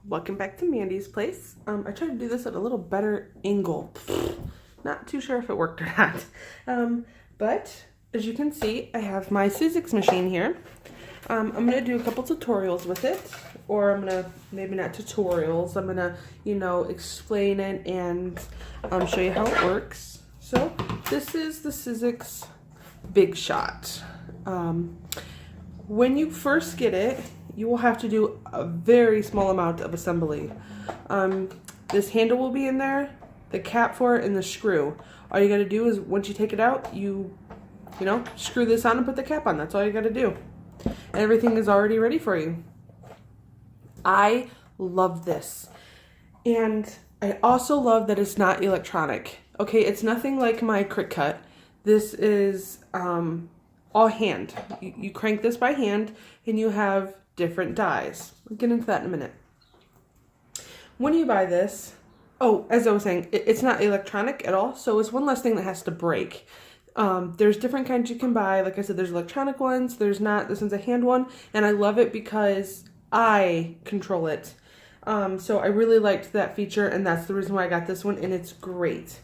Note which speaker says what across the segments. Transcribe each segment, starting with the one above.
Speaker 1: Welcome back to Mandy's place. I tried to do this at a little better angle. Not too sure if it worked or not. But as you can see, I have my Sizzix machine here. I'm gonna do a couple tutorials with it, or I'm gonna, maybe not tutorials, I'm gonna, explain it and show you how it works. So this is the Sizzix Big Shot. When you first get it, you will have to do a very small amount of assembly. This handle will be in there, the cap for it, and the screw. All you gotta do is, once you take it out, you screw this on and put the cap on. That's all you gotta do. And everything is already ready for you. I love this. And I also love that it's not electronic. Okay, it's nothing like my Cricut. This is all hand. You crank this by hand and you have different dies. We'll get into that in a minute. When you buy this, as I was saying, it's not electronic at all, so it's one less thing that has to break. There's different kinds you can buy. Like I said, there's electronic ones, there's not. This one's a hand one, and I love it because I control it. So I really liked that feature, and that's the reason why I got this one, and it's great.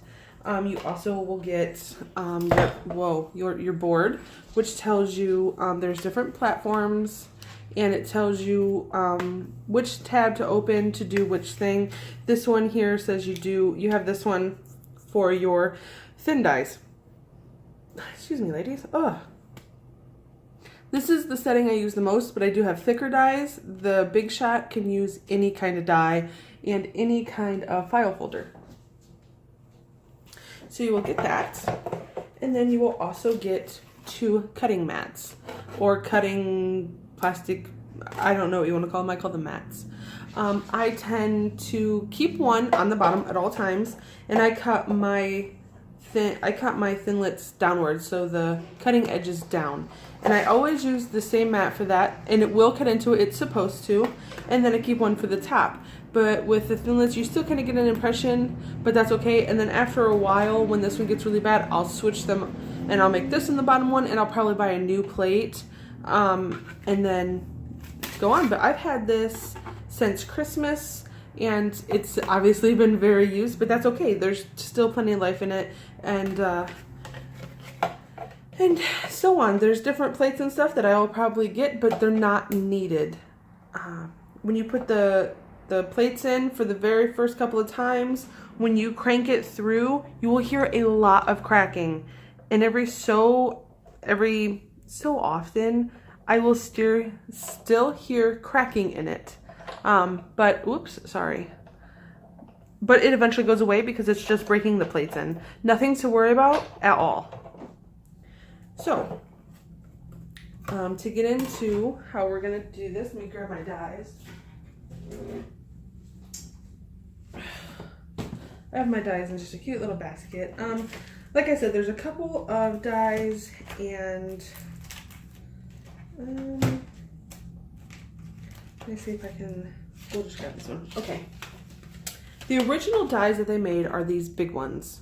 Speaker 1: You also will get your board, which tells you there's different platforms, and it tells you which tab to open to do which thing. This one here says you have this one for your thin dies. Excuse me, ladies. Ugh. This is the setting I use the most, but I do have thicker dies. The Big Shot can use any kind of die and any kind of file folder. So you will get that, and then you will also get 2 cutting mats, or cutting plastic, I don't know what you want to call them, I call them mats. I tend to keep one on the bottom at all times, and I cut my thinlets downwards, so the cutting edge is down. And I always use the same mat for that, and it will cut into it, it's supposed to, and then I keep one for the top. But with the thinlets, you still kind of get an impression, but that's okay. And then after a while, when this one gets really bad, I'll switch them, and I'll make this in the bottom one, and I'll probably buy a new plate, and then go on. But I've had this since Christmas, and it's obviously been very used, but that's okay. There's still plenty of life in it, and so on. There's different plates and stuff that I'll probably get, but they're not needed. When you put the plates in for the very first couple of times, when you crank it through, you will hear a lot of cracking. And every so often, I will still hear cracking in it. But it eventually goes away because it's just breaking the plates in. Nothing to worry about at all. So, to get into how we're gonna do this, let me grab my dies. I have my dies in just a cute little basket. Like I said, there's a couple of dies, and let me see if I can, we'll just grab this one. Okay. The original dies that they made are these big ones.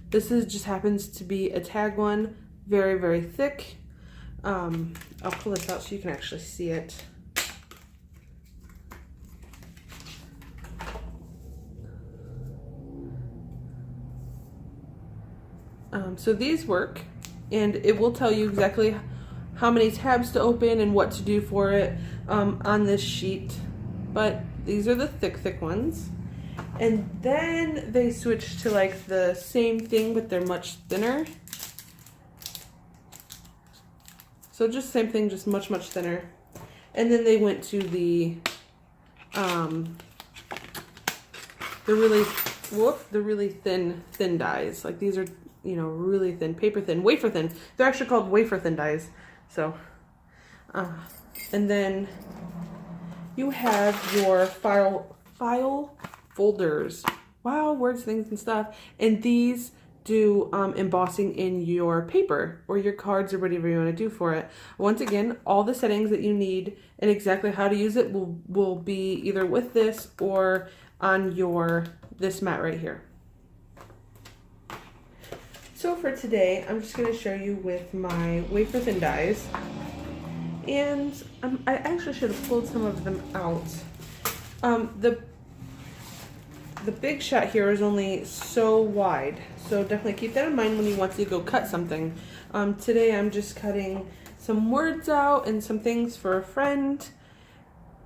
Speaker 1: This just happens to be a tag one, very, very thick. I'll pull this out so you can actually see it. So these work, and it will tell you exactly how many tabs to open and what to do for it on this sheet. But these are the thick ones. And then they switched to like the same thing, but they're much thinner. So just same thing, just much thinner. And then they went to the really thin dies. Like these are, really thin, paper thin, wafer thin. They're actually called wafer thin dies. So, and then you have your file folders. Wow, words, things, and stuff. And these do embossing in your paper or your cards or whatever you want to do for it. Once again, all the settings that you need and exactly how to use it will be either with this or on this mat right here. So for today, I'm just going to show you with my wafer thin dies. And I actually should have pulled some of them out The Big Shot here is only so wide, so definitely keep that in mind when you want to go cut something. Today I'm just cutting some words out and some things for a friend,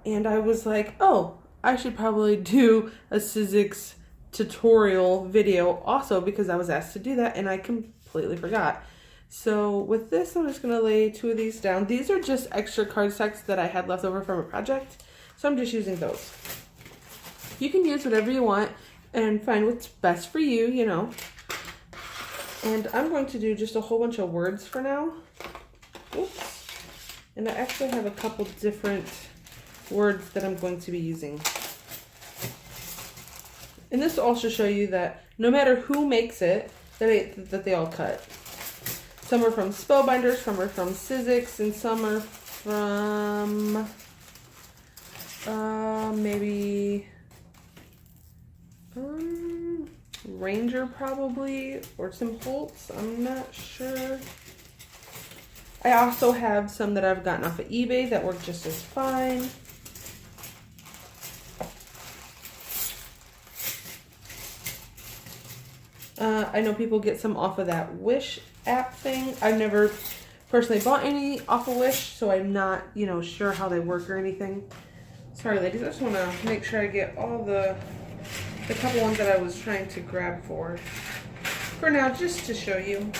Speaker 1: and I was like, oh, I should probably do a Sizzix tutorial video also because I was asked to do that and I completely forgot. So with this, I'm just gonna lay 2 of these down. These are just extra cardstacks that I had left over from a project, so I'm just using those. You can use whatever you want and find what's best for you, you know. And I'm going to do just a whole bunch of words for now. Oops. And I actually have a couple different words that I'm going to be using. And this will also show you that no matter who makes it, that they all cut. Some are from Spellbinders, some are from Sizzix, and some are from maybe Ranger probably, or Tim Holtz, I'm not sure. I also have some that I've gotten off of eBay that work just as fine. I know people get some off of that Wish app thing. I've never personally bought any off of Wish, so I'm not, you know, sure how they work or anything. Sorry, ladies, I just want to make sure I get all the couple ones that I was trying to grab for now, just to show you.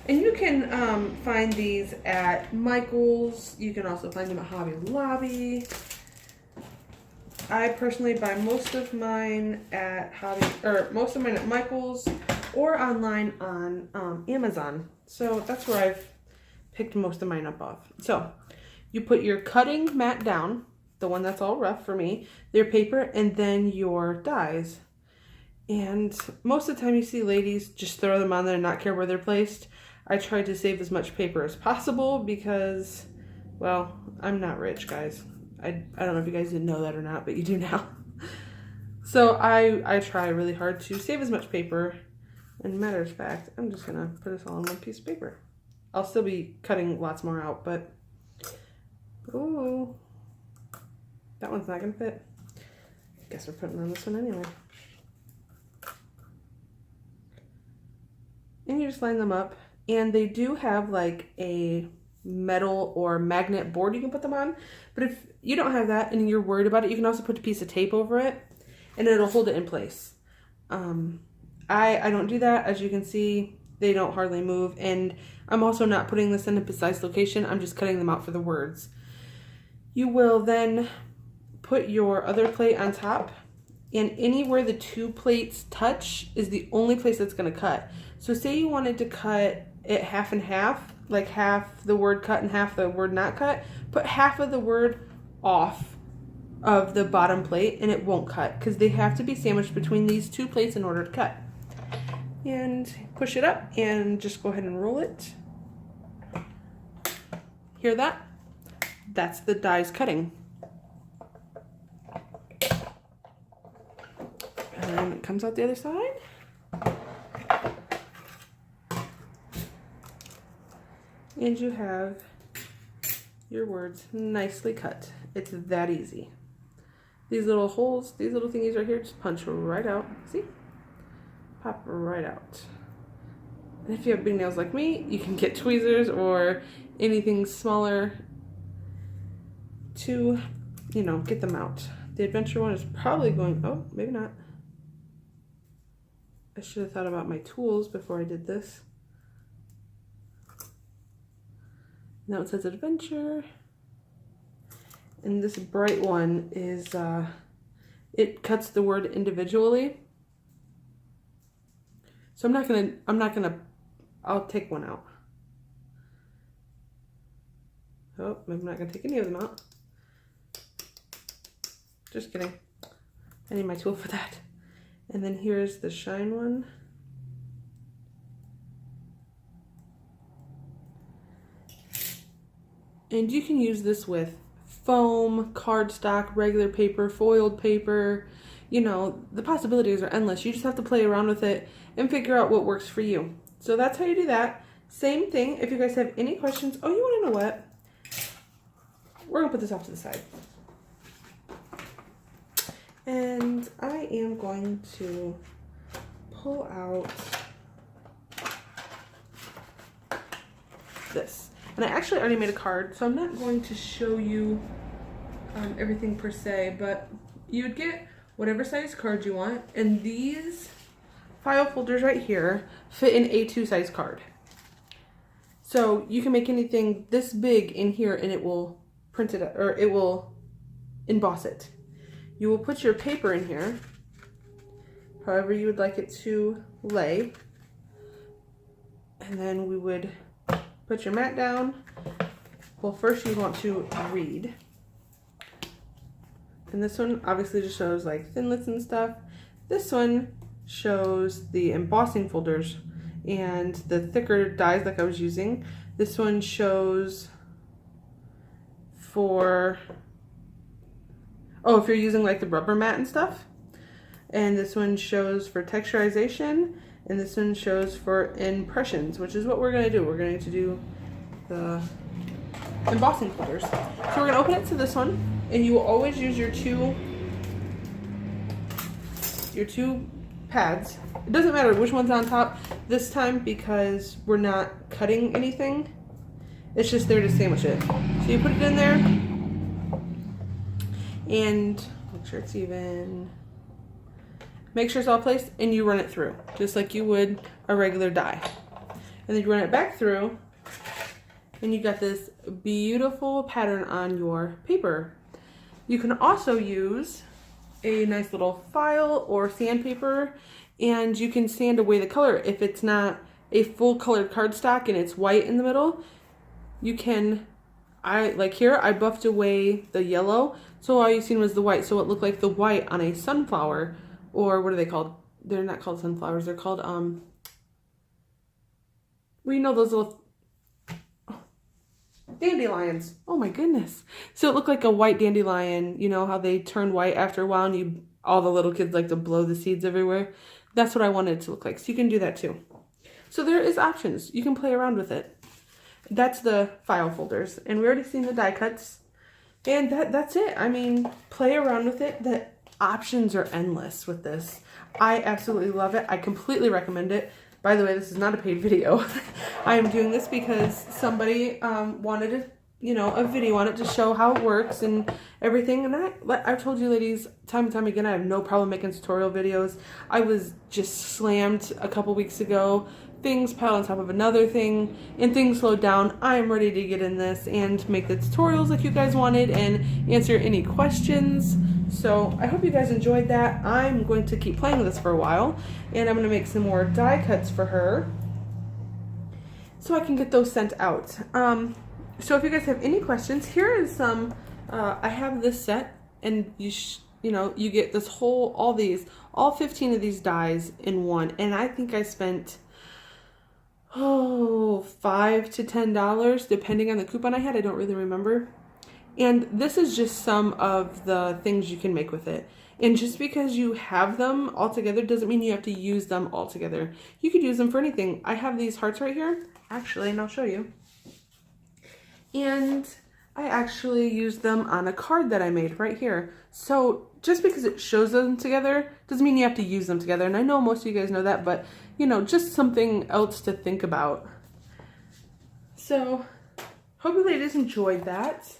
Speaker 1: And you can find these at Michael's. You can also find them at Hobby Lobby. I personally buy most of mine at Michael's or online on Amazon. So that's where I've picked most of mine up off. So you put your cutting mat down, the one that's all rough for me, your paper, and then your dies. And most of the time you see ladies just throw them on there and not care where they're placed. I try to save as much paper as possible because, well, I'm not rich, guys. I don't know if you guys didn't know that or not, but you do now. So I try really hard to save as much paper. And matter of fact, I'm just going to put this all on one piece of paper. I'll still be cutting lots more out, but... Ooh. That one's not going to fit. Guess we're putting on this one anyway. And you just line them up. And they do have like a metal or magnet board you can put them on. But if you don't have that and you're worried about it, you can also put a piece of tape over it and it'll hold it in place. I don't do that. As you can see, they don't hardly move. And I'm also not putting this in a precise location. I'm just cutting them out for the words. You will then put your other plate on top, and anywhere the 2 plates touch is the only place that's going to cut. So say you wanted to cut it half and half, like half the word cut and half the word not cut, put half of the word off of the bottom plate and it won't cut because they have to be sandwiched between these 2 plates in order to cut. And push it up and just go ahead and roll it. Hear that? That's the dies cutting. And it comes out the other side. And you have your words nicely cut. It's that easy. These little holes, these little thingies right here, just punch right out. See? Pop right out. And if you have big nails like me, you can get tweezers or anything smaller to, you know, get them out. The adventure one is probably going, oh, maybe not. I should have thought about my tools before I did this. Now it says adventure. And this bright one is, it cuts the word individually. So I'll take one out. Oh, I'm not gonna take any of them out. Just kidding. I need my tool for that. And then here's the shine one. And you can use this with foam, cardstock, regular paper, foiled paper. You know, the possibilities are endless. You just have to play around with it and figure out what works for you. So that's how you do that. Same thing, if you guys have any questions. Oh, you want to know what? We're going to put this off to the side. And I am going to pull out this. And I actually already made a card, so I'm not going to show you everything per se, but you'd get whatever size card you want. And these file folders right here fit an A2 size card. So you can make anything this big in here and it will print it, or it will emboss it. You will put your paper in here, however you would like it to lay. And then we would put your mat down. Well, first you want to read. And this one obviously just shows like thinlits and stuff. This one shows the embossing folders and the thicker dies like I was using. This one shows for, oh, if you're using like the rubber mat and stuff. And this one shows for texturization. And this one shows for impressions, which is what we're going to do. We're going to do the embossing folders. So we're going to open it to this one. And you will always use your two pads. It doesn't matter which one's on top this time because we're not cutting anything. It's just there to sandwich it. So you put it in there and make sure it's even. Make sure it's all placed and you run it through just like you would a regular die. And then you run it back through and you got this beautiful pattern on your paper. You can also use a nice little file or sandpaper and you can sand away the color. If it's not a full colored cardstock and it's white in the middle, you can, like here, I buffed away the yellow, so all you seen was the white, so it looked like the white on a sunflower, or what are they called? They're not called sunflowers, they're called, well, you know those little dandelions. Oh my goodness. So it looked like a white dandelion. You know how they turn white after a while and all the little kids like to blow the seeds everywhere? That's what I wanted it to look like. So you can do that too. So there is options. You can play around with it. That's the file folders. And we already seen the die cuts. And that's it. I mean, play around with it. The options are endless with this. I absolutely love it. I completely recommend it. By the way, this is not a paid video. I am doing this because somebody wanted a video on it to show how it works and everything. And I've told you ladies time and time again, I have no problem making tutorial videos. I was just slammed a couple weeks ago. Things piled on top of another thing and things slowed down. I am ready to get in this and make the tutorials like you guys wanted and answer any questions. So I hope you guys enjoyed that. I'm going to keep playing with this for a while and I'm going to make some more die cuts for her so I can get those sent out. So if you guys have any questions, here is some, I have this set and you get this whole, all 15 of these dies in one. And I think I spent, $5 to $10 depending on the coupon I had. I don't really remember. And this is just some of the things you can make with it. And just because you have them all together doesn't mean you have to use them all together. You could use them for anything. I have these hearts right here, actually, and I'll show you. And I actually used them on a card that I made right here. So just because it shows them together doesn't mean you have to use them together. And I know most of you guys know that, but just something else to think about. So hope you ladies enjoyed that.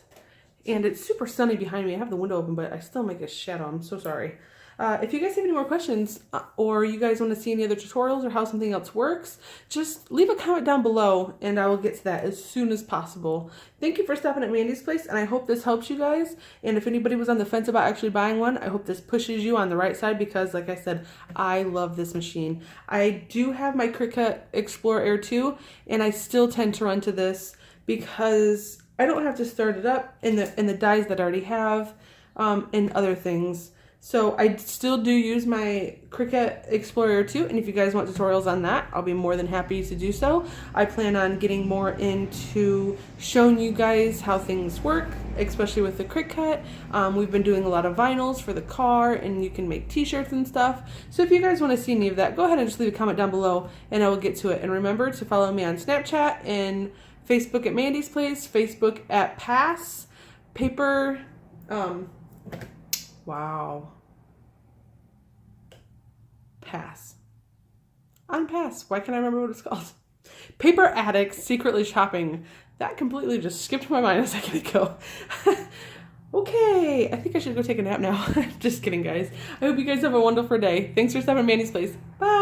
Speaker 1: And it's super sunny behind me. I have the window open, but I still make a shadow. I'm so sorry. If you guys have any more questions or you guys want to see any other tutorials or how something else works, just leave a comment down below and I will get to that as soon as possible. Thank you for stopping at Mandy's place and I hope this helps you guys. And if anybody was on the fence about actually buying one, I hope this pushes you on the right side because like I said, I love this machine. I do have my Cricut Explorer Air 2 and I still tend to run to this because I don't have to start it up in the dies that I already have and other things. So I still do use my Cricut Explorer 2, and if you guys want tutorials on that, I'll be more than happy to do so. I plan on getting more into showing you guys how things work, especially with the Cricut. We've been doing a lot of vinyls for the car, and you can make t-shirts and stuff. So if you guys want to see any of that, go ahead and just leave a comment down below, and I will get to it. And remember to follow me on Snapchat and Facebook at Mandy's Place, Facebook at Pass, Paper, wow. Pass. On Pass. Why can't I remember what it's called? Paper Addicts Secretly Shopping. That completely just skipped my mind a second ago. Okay, I think I should go take a nap now. Just kidding, guys. I hope you guys have a wonderful day. Thanks for stopping at Mandy's Place. Bye.